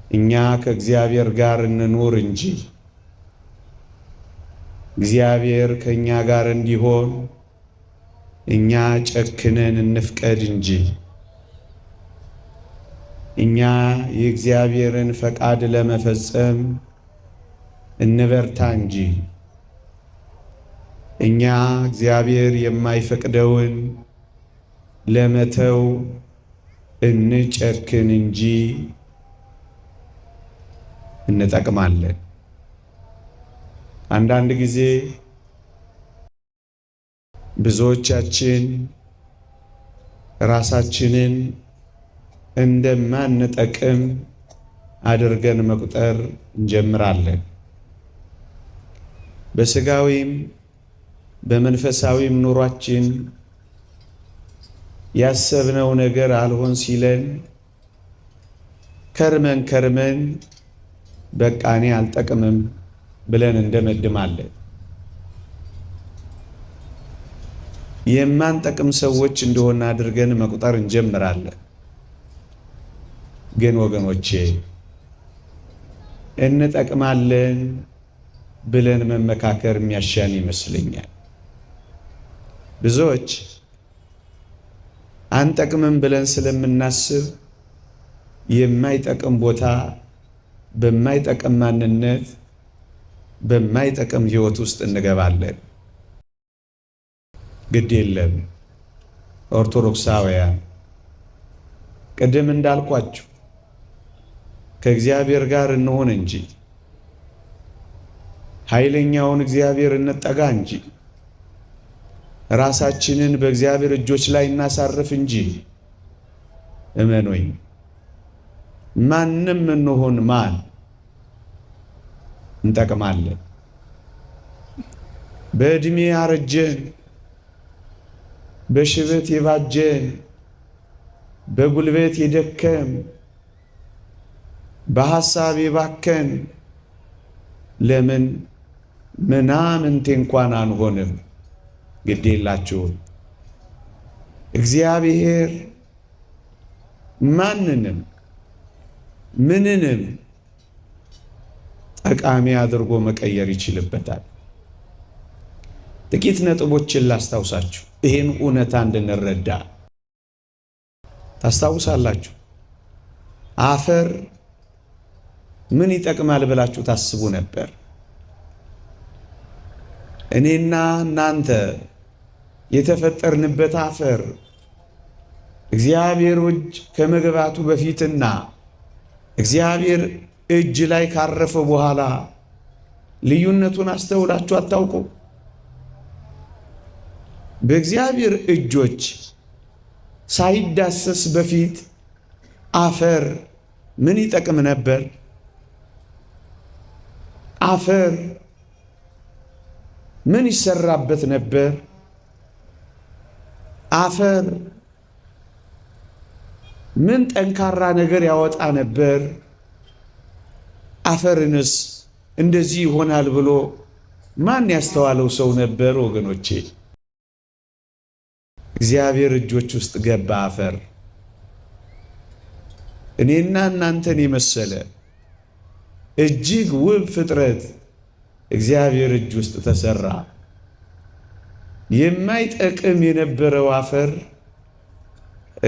እኛ ከእግዚአብሔር ጋር እንኑር እንጂ እግዚአብሔር ከእኛ ጋር እንዲሆን እኛ ጨክነን እንፍቀድ እንጂ እኛ የእግዚአብሔርን ፈቃድ ለመፈጸም እንበርታ እንጂ እኛ እግዚአብሔር የማይፈቅደውን ለመተው እንጨክን እንጂ እንጠቅማለን። አንዳንድ ጊዜ ብዙዎቻችን ራሳችንን እንደማንጠቅም አድርገን መቁጠር እንጀምራለን። በሥጋዊም በመንፈሳዊም ኑሯችን ያሰብነው ነገር አልሆን ሲለን ከርመን በቃ እኔ አልጠቅምም ብለን እንደመድማለን። የማንጠቅም ሰዎች እንደሆነ አድርገን መቁጠር እንጀምራለን። ግን ወገኖቼ እንጠቅማለን ብለን መመካከር የሚያሻን ይመስለኛል። ብዙዎች አንጠቅምም ብለን ስለምናስብ የማይጠቅም ቦታ፣ በማይጠቅም ማንነት፣ በማይጠቅም ሕይወት ውስጥ እንገባለን። ግድ የለም ኦርቶዶክሳውያን፣ ቅድም እንዳልኳችሁ ከእግዚአብሔር ጋር እንሆን እንጂ ኃይለኛውን እግዚአብሔር እንጠጋ እንጂ ራሳችንን በእግዚአብሔር እጆች ላይ እናሳርፍ እንጂ እመኑኝ፣ ማንም እንሆን ማን እንጠቅማለን። በዕድሜ ያረጀን፣ በሽበት የባጀን፣ በጉልበት የደከም፣ በሐሳብ የባከን ለምን ምናምንቴ እንኳን አንሆንም? ግድ የላችሁም። እግዚአብሔር ማንንም ምንንም ጠቃሚ አድርጎ መቀየር ይችልበታል። ጥቂት ነጥቦችን ላስታውሳችሁ ይሄን እውነታ እንድንረዳ። ታስታውሳላችሁ? አፈር ምን ይጠቅማል ብላችሁ ታስቡ ነበር? እኔና እናንተ የተፈጠርንበት አፈር እግዚአብሔር እጅ ከመግባቱ በፊትና እግዚአብሔር እጅ ላይ ካረፈ በኋላ ልዩነቱን አስተውላችሁ አታውቁ? በእግዚአብሔር እጆች ሳይዳሰስ በፊት አፈር ምን ይጠቅም ነበር? አፈር ምን ይሰራበት ነበር? አፈር ምን ጠንካራ ነገር ያወጣ ነበር? አፈርንስ እንደዚህ ይሆናል ብሎ ማን ያስተዋለው ሰው ነበር? ወገኖቼ እግዚአብሔር እጆች ውስጥ ገባ አፈር። እኔና እናንተን የመሰለ እጅግ ውብ ፍጥረት እግዚአብሔር እጅ ውስጥ ተሰራ። የማይጠቅም የነበረው አፈር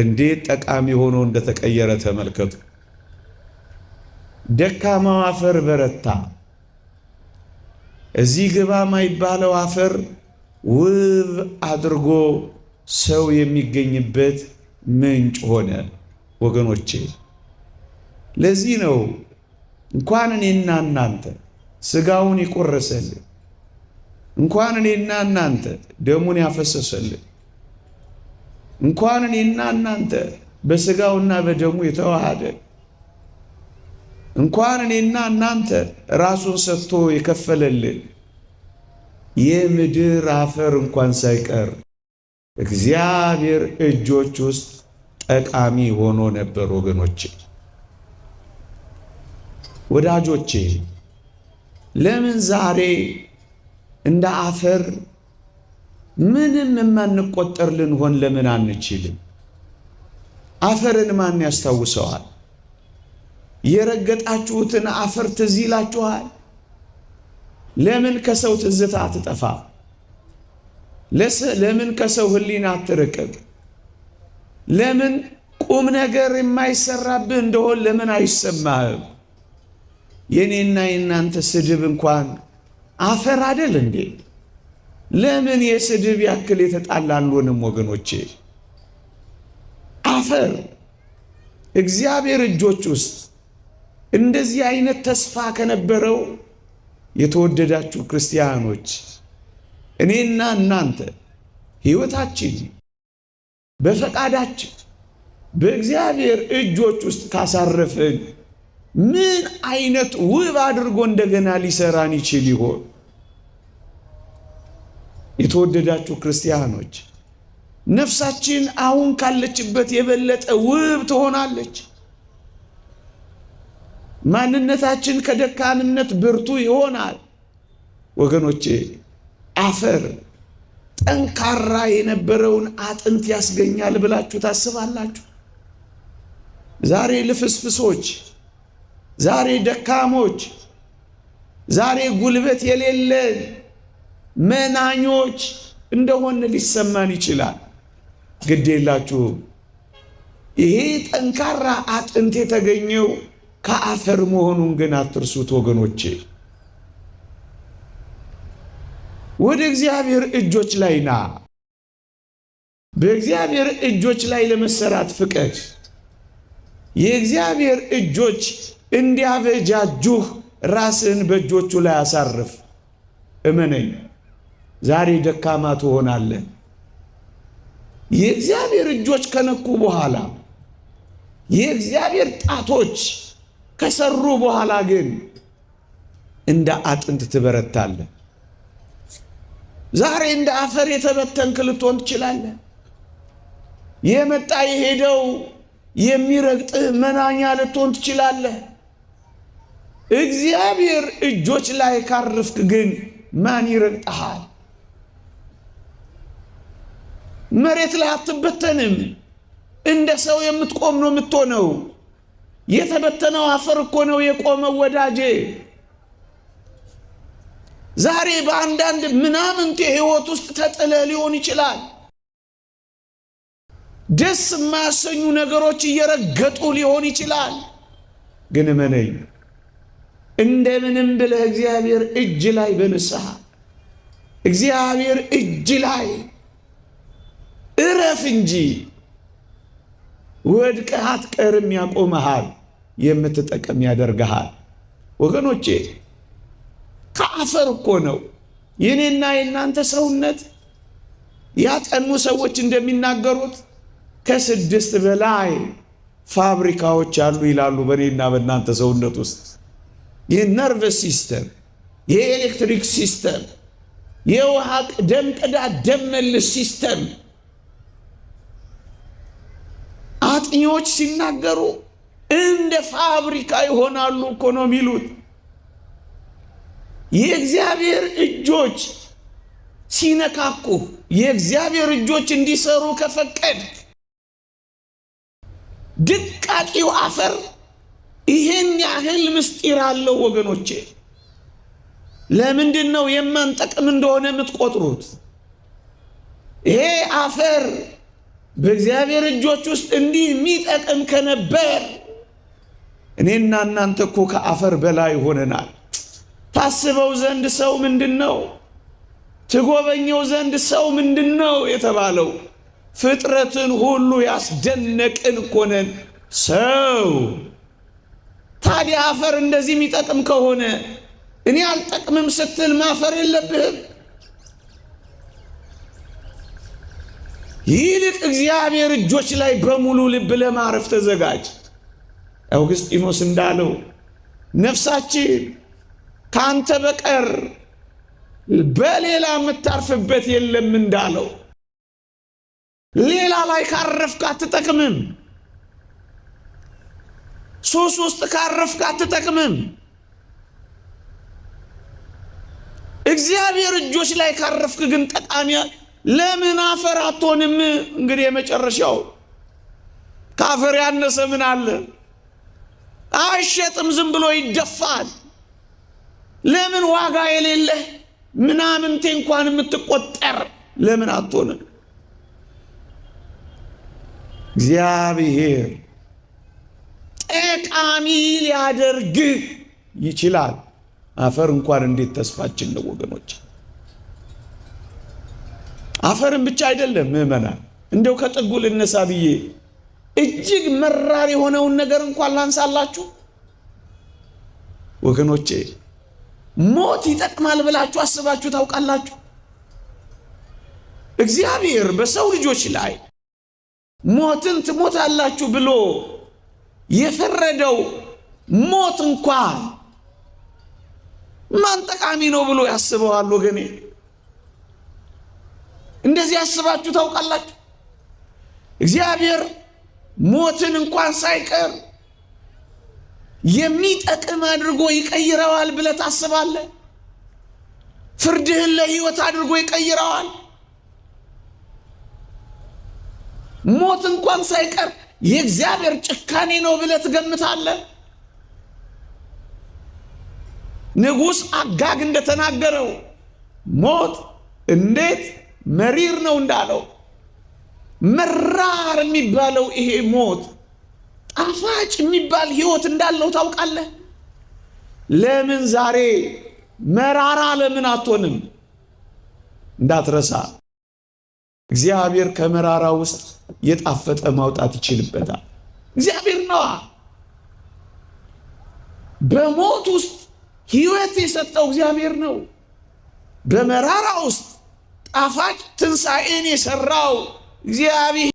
እንዴት ጠቃሚ ሆኖ እንደተቀየረ ተመልከቱ። ደካማው አፈር በረታ። እዚህ ግባ ማይባለው አፈር ውብ አድርጎ ሰው የሚገኝበት ምንጭ ሆነ። ወገኖቼ ለዚህ ነው እንኳን እኔና እናንተ ሥጋውን ይቆረሰልን፣ እንኳን እኔና እናንተ ደሙን ያፈሰሰልን፣ እንኳን እኔና እናንተ በሥጋውና በደሙ የተዋሃደ፣ እንኳን እኔና እናንተ ራሱን ሰጥቶ የከፈለልን የምድር አፈር እንኳን ሳይቀር እግዚአብሔር እጆች ውስጥ ጠቃሚ ሆኖ ነበር። ወዳጆቼ ለምን ዛሬ እንደ አፈር ምንም የማንቆጠር ልንሆን ለምን አንችልም? አፈርን ማን ያስታውሰዋል? የረገጣችሁትን አፈር ትዝ ይላችኋል? ለምን ከሰው ትዝታ አትጠፋ? ለምን ከሰው ሕሊና አትርቅም? ለምን ቁም ነገር የማይሰራብህ እንደሆን ለምን አይሰማህም? የኔና የናንተ ስድብ እንኳን አፈር አይደል እንዴ? ለምን የስድብ ያክል የተጣላሉንም ወገኖቼ? አፈር እግዚአብሔር እጆች ውስጥ እንደዚህ አይነት ተስፋ ከነበረው የተወደዳችሁ ክርስቲያኖች እኔና እናንተ ሕይወታችን በፈቃዳችን በእግዚአብሔር እጆች ውስጥ ካሳረፍን ምን አይነት ውብ አድርጎ እንደገና ሊሰራን ይችል ይሆን? የተወደዳችሁ ክርስቲያኖች ነፍሳችን አሁን ካለችበት የበለጠ ውብ ትሆናለች። ማንነታችን ከደካምነት ብርቱ ይሆናል። ወገኖቼ አፈር ጠንካራ የነበረውን አጥንት ያስገኛል ብላችሁ ታስባላችሁ? ዛሬ ልፍስፍሶች፣ ዛሬ ደካሞች፣ ዛሬ ጉልበት የሌለን መናኞች እንደሆነ ሊሰማን ይችላል። ግድ የላችሁም። ይሄ ጠንካራ አጥንት የተገኘው ከአፈር መሆኑን ግን አትርሱት ወገኖቼ። ወደ እግዚአብሔር እጆች ላይ ና። በእግዚአብሔር እጆች ላይ ለመሰራት ፍቀድ። የእግዚአብሔር እጆች እንዲያበጃጁህ ራስን በእጆቹ ላይ አሳርፍ። እመነኝ፣ ዛሬ ደካማ ትሆናለህ። የእግዚአብሔር እጆች ከነኩ በኋላ የእግዚአብሔር ጣቶች ከሰሩ በኋላ ግን እንደ አጥንት ትበረታለህ። ዛሬ እንደ አፈር የተበተንክ ልትሆን ትችላለህ። የመጣ የሄደው የሚረግጥህ መናኛ ልትሆን ትችላለህ። እግዚአብሔር እጆች ላይ ካረፍክ ግን ማን ይረግጥሃል? መሬት ላይ አትበተንም። እንደ ሰው የምትቆም ነው የምትሆነው። የተበተነው አፈር እኮ ነው የቆመው ወዳጄ። ዛሬ በአንዳንድ ምናምንቴ ሕይወት ውስጥ ተጥለ ሊሆን ይችላል። ደስ የማያሰኙ ነገሮች እየረገጡ ሊሆን ይችላል። ግን እመነኝ፣ እንደምንም ብለህ እግዚአብሔር እጅ ላይ በንስሐ እግዚአብሔር እጅ ላይ እረፍ እንጂ ወድቀህ አትቀርም። ያቆመሃል፣ የምትጠቀም ያደርግሃል። ወገኖቼ ከአፈር እኮ ነው የኔና የናንተ ሰውነት። ያጠኑ ሰዎች እንደሚናገሩት ከ6 በላይ ፋብሪካዎች አሉ ይላሉ በኔና በእናንተ ሰውነት ውስጥ። የነርቭስ ሲስተም፣ የኤሌክትሪክ ሲስተም፣ የውሃ ደም ቅዳ ደም መልስ ሲስተም። አጥኚዎች ሲናገሩ እንደ ፋብሪካ ይሆናሉ እኮ ነው የሚሉት። የእግዚአብሔር እጆች ሲነካኩ፣ የእግዚአብሔር እጆች እንዲሰሩ ከፈቀድክ ድቃቂው አፈር ይሄን ያህል ምስጢር አለው ወገኖቼ። ለምንድን ነው የማንጠቅም እንደሆነ የምትቆጥሩት? ይሄ አፈር በእግዚአብሔር እጆች ውስጥ እንዲህ የሚጠቅም ከነበር እኔና እናንተ እኮ ከአፈር በላይ ሆነናል። ታስበው ዘንድ ሰው ምንድን ነው? ትጎበኘው ዘንድ ሰው ምንድን ነው የተባለው? ፍጥረትን ሁሉ ያስደነቅን እኮ ነን ሰው። ታዲያ አፈር እንደዚህ የሚጠቅም ከሆነ እኔ አልጠቅምም ስትል ማፈር የለብህም። ይልቅ እግዚአብሔር እጆች ላይ በሙሉ ልብ ለማረፍ ተዘጋጅ። አውግስጢኖስ እንዳለው ነፍሳችን ካንተ በቀር በሌላ የምታርፍበት የለም እንዳለው፣ ሌላ ላይ ካረፍክ አትጠቅምም። ሱስ ውስጥ ካረፍክ አትጠቅምም። እግዚአብሔር እጆች ላይ ካረፍክ ግን ጠቃሚ። ለምን አፈር አትሆንም? እንግዲህ የመጨረሻው ከአፈር ያነሰ ምን አለ? አይሸጥም፣ ዝም ብሎ ይደፋል። ለምን ዋጋ የሌለህ ምናምንቴ እንኳን የምትቆጠር ለምን አትሆንም? እግዚአብሔር ጠቃሚ ሊያደርግህ ይችላል። አፈር እንኳን እንዴት ተስፋችን ነው ወገኖች! አፈርን ብቻ አይደለም ምዕመናን፣ እንደው ከጥጉ ልነሳ ብዬ እጅግ መራር የሆነውን ነገር እንኳን ላንሳላችሁ ወገኖቼ። ሞት ይጠቅማል ብላችሁ አስባችሁ ታውቃላችሁ? እግዚአብሔር በሰው ልጆች ላይ ሞትን ትሞታላችሁ ብሎ የፈረደው ሞት እንኳን ማን ጠቃሚ ነው ብሎ ያስበዋል ወገኔ? እንደዚህ ያስባችሁ ታውቃላችሁ? እግዚአብሔር ሞትን እንኳን ሳይቀር የሚጠቅም አድርጎ ይቀይረዋል ብለህ ታስባለህ? ፍርድህን ለሕይወት አድርጎ ይቀይረዋል። ሞት እንኳን ሳይቀር የእግዚአብሔር ጭካኔ ነው ብለህ ትገምታለህ? ንጉሥ አጋግ እንደተናገረው ሞት እንዴት መሪር ነው እንዳለው መራር የሚባለው ይሄ ሞት ጣፋጭ የሚባል ሕይወት እንዳለው ታውቃለህ? ለምን ዛሬ መራራ ለምን አትሆንም? እንዳትረሳ እግዚአብሔር ከመራራ ውስጥ የጣፈጠ ማውጣት ይችልበታል። እግዚአብሔር ነዋ። በሞት ውስጥ ሕይወት የሰጠው እግዚአብሔር ነው። በመራራ ውስጥ ጣፋጭ ትንሣኤን የሰራው እግዚአብሔር